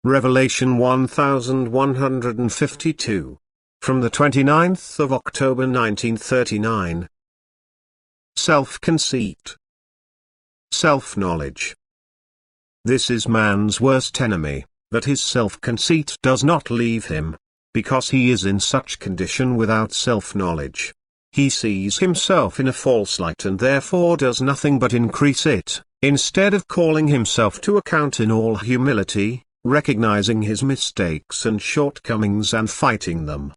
Revelation 1152. From the 29th of October 1939. Self-conceit. Self-knowledge. This is man's worst enemy, that his self-conceit does not leave him, because he is in such condition without self-knowledge. He sees himself in a false light and therefore does nothing but increase it, instead of calling himself to account in all humility, recognizing his mistakes and shortcomings and fighting them.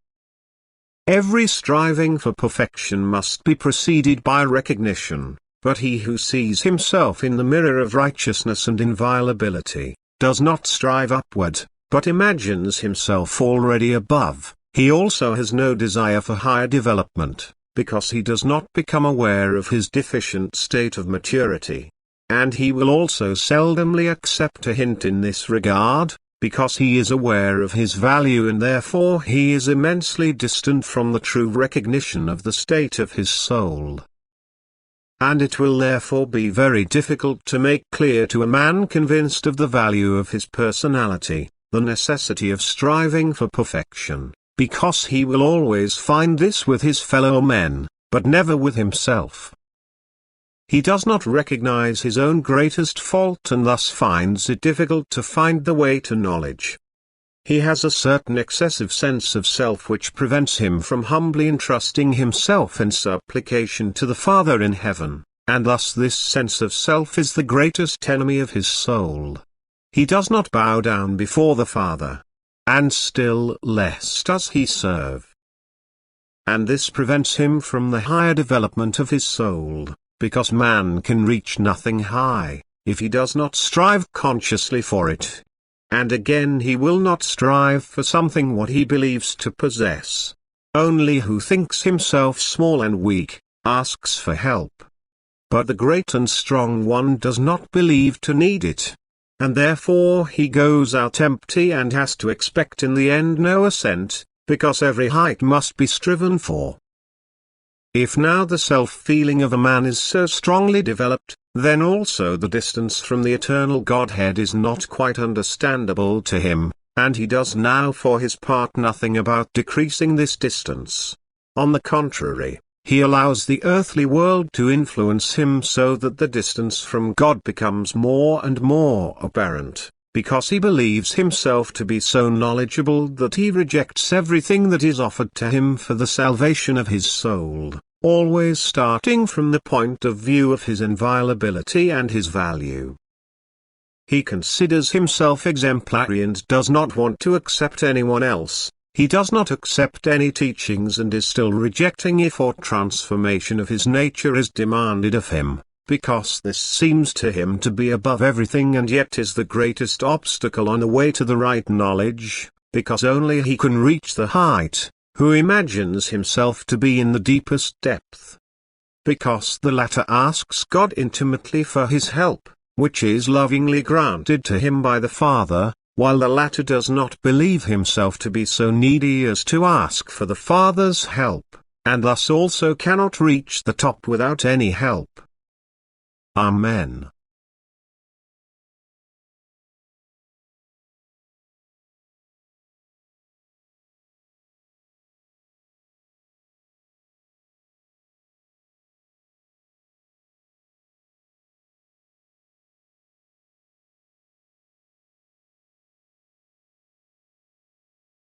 Every striving for perfection must be preceded by recognition, but he who sees himself in the mirror of righteousness and inviolability, does not strive upward, but imagines himself already above. He also has no desire for higher development, because he does not become aware of his deficient state of maturity. And he will also seldomly accept a hint in this regard, because he is aware of his value and therefore he is immensely distant from the true recognition of the state of his soul. And it will therefore be very difficult to make clear to a man convinced of the value of his personality, the necessity of striving for perfection, because he will always find this with his fellow men, but never with himself. He does not recognize his own greatest fault and thus finds it difficult to find the way to knowledge. He has a certain excessive sense of self which prevents him from humbly entrusting himself in supplication to the Father in heaven, and thus this sense of self is the greatest enemy of his soul. He does not bow down before the Father, and still less does he serve. And this prevents him from the higher development of his soul, because man can reach nothing high, if he does not strive consciously for it. And again he will not strive for something what he believes to possess. Only who thinks himself small and weak, asks for help. But the great and strong one does not believe to need it. And therefore he goes out empty and has to expect in the end no ascent, because every height must be striven for. If now the self-feeling of a man is so strongly developed, then also the distance from the eternal Godhead is not quite understandable to him, and he does now for his part nothing about decreasing this distance. On the contrary, he allows the earthly world to influence him so that the distance from God becomes more and more apparent, because he believes himself to be so knowledgeable that he rejects everything that is offered to him for the salvation of his soul, always starting from the point of view of his inviolability and his value. He considers himself exemplary and does not want to accept anyone else. He does not accept any teachings and is still rejecting if or transformation of his nature is demanded of him, because this seems to him to be above everything and yet is the greatest obstacle on the way to the right knowledge, because only he can reach the height, who imagines himself to be in the deepest depth. Because the latter asks God intimately for his help, which is lovingly granted to him by the Father, while the latter does not believe himself to be so needy as to ask for the Father's help, and thus also cannot reach the top without any help. Amen.